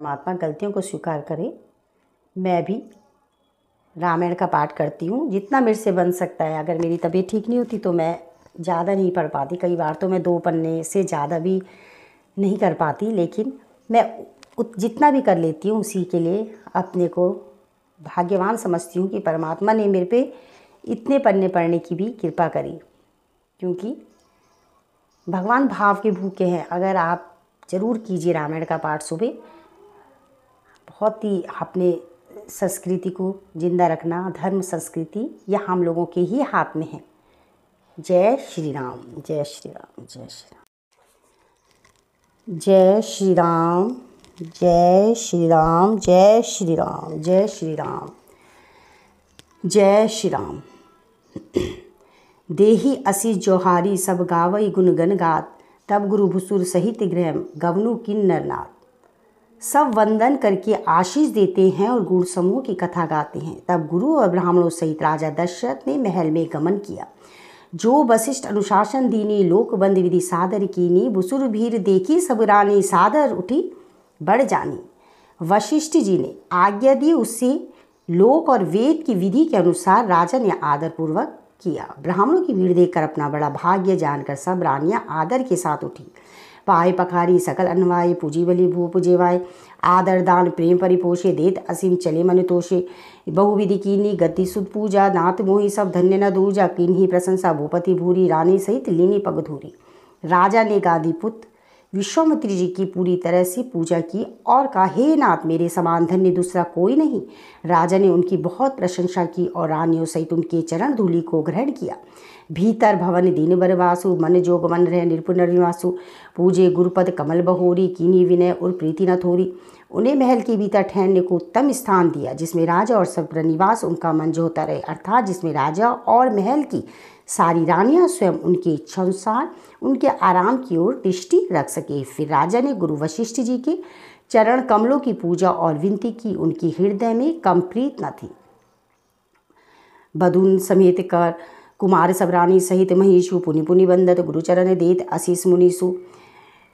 परमात्मा गलतियों को स्वीकार करे। मैं भी रामायण का पाठ करती हूँ जितना मेरे से बन सकता है। अगर मेरी तबीयत ठीक नहीं होती तो मैं ज़्यादा नहीं पढ़ पाती, कई बार तो मैं 2 पन्ने से ज़्यादा भी नहीं कर पाती, लेकिन मैं जितना भी कर लेती हूँ उसी के लिए अपने को भाग्यवान समझती हूँ कि परमात्मा ने मेरे पे इतने पन्ने पढ़ने की भी कृपा करी, क्योंकि भगवान भाव के भूखे हैं। अगर आप ज़रूर कीजिए रामायण का पाठ सुबह, बहुत ही अपने संस्कृति को जिंदा रखना, धर्म संस्कृति यह हम लोगों के ही हाथ में है। जय श्री राम, जय श्री राम, जय श्री राम, जय श्री राम, जय श्री राम, जय श्री राम, जय श्री राम, जय श्री राम। देहि असी जोहारी सब गावई गुण गण गात, तब गुरु भुसुर सहित गृह गवनु किन्नर नाथ। सब वंदन करके आशीष देते हैं और गुण समूह की कथा गाते हैं। तब गुरु और ब्राह्मणों सहित राजा दशरथ ने महल में गमन किया। जो वशिष्ठ अनुशासन दीनी, लोक बंद विधि सादर कीनी, बुसुर भीर देखी सब रानी, सादर उठी बढ़ जानी। वशिष्ठ जी ने आज्ञा दी, उससे लोक और वेद की विधि के अनुसार राजा ने आदरपूर्वक किया। ब्राह्मणों की भीड़ देखकर अपना बड़ा भाग्य जानकर सब रानियां आदर के साथ उठी। पाए पखारी सकल अन्वाए, पूजी बलि भूप जेवाए, आदर दान प्रेम परिपोषे, देत असीम चले मन तोषे। बहुविधि कीनी गति सुध पूजा, नाथ मोहि सब धन्य न दूजा, किन्ही प्रशंसा भूपति भूरी, रानी सहित लीनी पगधूरी। राजा ने गादी पुत्र विश्वामित्री जी की पूरी तरह से पूजा की और कहा, हे नाथ, मेरे समान धन्य दूसरा कोई नहीं। राजा ने उनकी बहुत प्रशंसा की और रानियों सहित उनके चरण धूलि को ग्रहण किया। भीतर भवन दीन बर वासु, मन जोग मन रह निरपुन निवासु। पूजे गुरुपद कमल बहोरी, कीनी विनय और प्रीति न थोरी। उन्हें महल के भीतर ठहरने को उत्तम स्थान दिया, जिसमें राजा और सब निवास उनका मन जोता रहे, अर्थात जिसमें राजा और महल की सारी रानियां स्वयं उनकी इच्छानुसार उनके आराम की ओर दृष्टि रख सके। फिर राजा ने गुरु वशिष्ठ जी के चरण कमलों की पूजा और विनती की। उनकी हृदय में कम प्रीत न थी। बधुन समेत कर कुमार सब रानी सहित महिषु, पुनि पुनि वंदत गुरुचरण देत आशीष मुनिषु।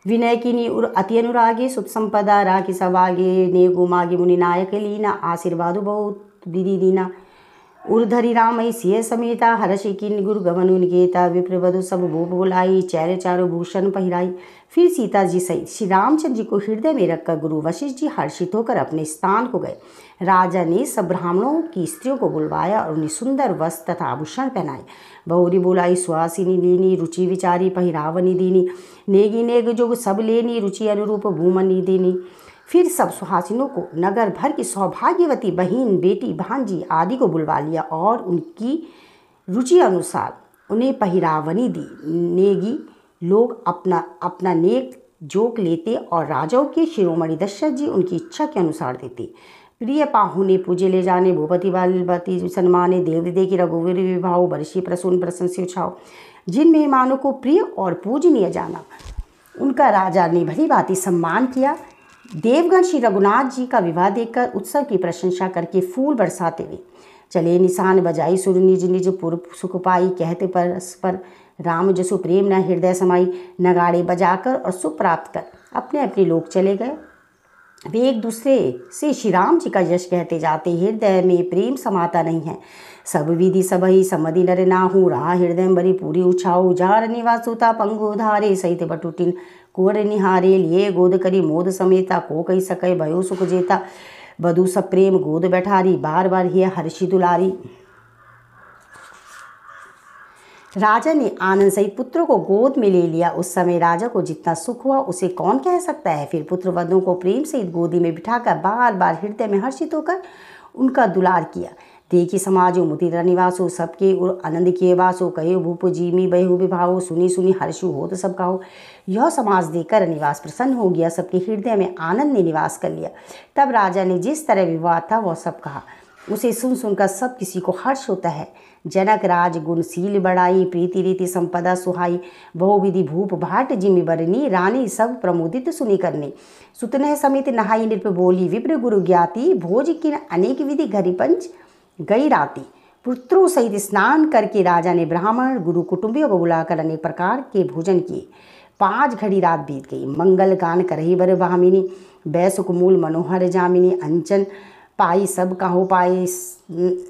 विनय किनी उर अति अनुरागे, सुत संपदा राखी सवागे, ने गुमागे मुनि नायक लीना, आशीर्वादु बहुत विधि दीना। उर्धरी रामई सिय समेता, हर्षि किन गुरु गमनु निकेता, विप्रवधु सब भूप बुलाई, चैर चारु भूषण पहिराई। फिर सीता जी सहित श्री रामचंद्र जी को हृदय में रखकर गुरु वशिष्ठ जी हर्षित होकर अपने स्थान को गए। राजा ने सब ब्राह्मणों की स्त्रियों को बुलवाया और उन्हें सुंदर वस्त्र तथा आभूषण पहनाए। बहुरी बोलाई सुहासिनी लीनी, रुचि विचारी पहिरावनी दीनी, नेगी नेग जोग सब लेनी, रुचि अनुरूप भूमनी देनी। फिर सब सुहासिनों को नगर भर की सौभाग्यवती बहन, बेटी, भांजी आदि को बुलवा लिया और उनकी रुचि अनुसार उन्हें पहिरावनी दी। नेगी लोग अपना अपना नेक जोक लेते और राजाओं के शिरोमणि दशरथ जी उनकी इच्छा के अनुसार देते। प्रिय पाहुने पूजे ले जाने, भूपति बालवती सम्माने, देव देखी रघुवीर विभाव, बरसी प्रसून प्रशंसी उछाओ। जिन मेहमानों को प्रिय और पूजनीय जाना, उनका राजा ने भली भांति सम्मान किया। देवगण श्री रघुनाथ जी का विवाह देखकर उत्सव की प्रशंसा करके फूल बरसाते हुए चले। निशान बजाई सुर निज निज पूर्व सुख पाई, कहते परस्पर राम जसु प्रेम न हृदय समाई। नगाड़े बजाकर और सुख प्राप्त कर अपने अपने लोग चले गए। वे एक दूसरे से श्री राम जी का यश कहते जाते, हृदय में प्रेम समाता नहीं है। सब विधि सबही समधि नर नाहू, रहा हृदय बरी पूरी उछाऊ। जार निवासुता पंगु धारे, सहित बटुटिन कुंवर निहारे। लिए गोद करी मोद समेता, को कही सके भयो सुख जेता। बधु सब प्रेम गोद बैठारी, बार बार ही हर्षि दुलारी। राजा ने आनंद सहित पुत्रों को गोद में ले लिया। उस समय राजा को जितना सुख हुआ उसे कौन कह सकता है। फिर पुत्रवधों को प्रेम सहित गोदी में बिठाकर बार बार हृदय में हर्षित होकर उनका दुलार किया। देखी समाजो मुतिरा निवासो, सबके उर आनंद किए वासो। कहे भूप जीमी बहु विभावो, सुनी सुनी हर्षु हो तो सब कहो। यह समाज देखकर निवास प्रसन्न हो गया, सबके हृदय में आनंद ने निवास कर लिया। तब राजा ने जिस तरह विवाह था वह सब कहा। उसे सुन सुनकर सब किसी को हर्ष होता है। जनक राज गुणशील बढ़ाई, प्रीति रीति संपदा सुहाई। बहुविधि भूप भाट जिमि बरनी, रानी सब प्रमोदित सुनी करनी। सुतनह समित नहाई नृप बोली, विप्र गुरु ज्ञाति। भोज किन अनेक विधि घरि पंच गई राती। पुत्रों सहित स्नान करके राजा ने ब्राह्मण गुरु कुटुंबियों को बुलाकर अनेक प्रकार के भोजन किए। 5 घड़ी रात बीत गई। मंगल गान करही बर भामिनी, बैस कुमूल मनोहर जामिनी। अंचन पाई सब कहो पाए,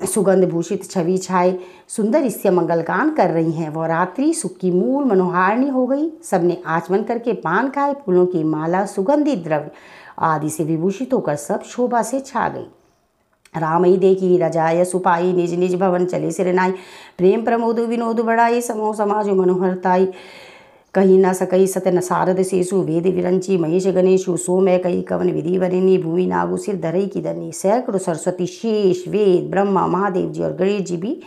सुगंध भूषित छवि छाए। सुंदर इससे मंगल गान कर रही हैं। वह रात्रि सुख की मूल मनोहारिणी हो गई। सबने आचमन करके पान खाए। फूलों की माला, सुगंधित द्रव्य आदि से विभूषित होकर सब शोभा से छा गई। रामई देखी रजाय सुपाई, निज निज भवन चले सिरनाई। प्रेम प्रमोद विनोद बढ़ाई, समो समाज मनोहरताई। कहीं न सकई सतन सारद शेषु, वेद विरंची महेश गणेशु। सो मैं कही कवन विधि वरिणी, भूमि नागु सिर धरई की धनी। सैकड़ों सरस्वती, शेष, वेद, ब्रह्मा, महादेव जी और गणेश जी भी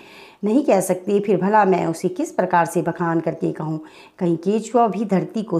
नहीं कह सकते। फिर भला मैं उसे किस प्रकार से बखान करके कहूँ। कहीं केचुआ भी धरती को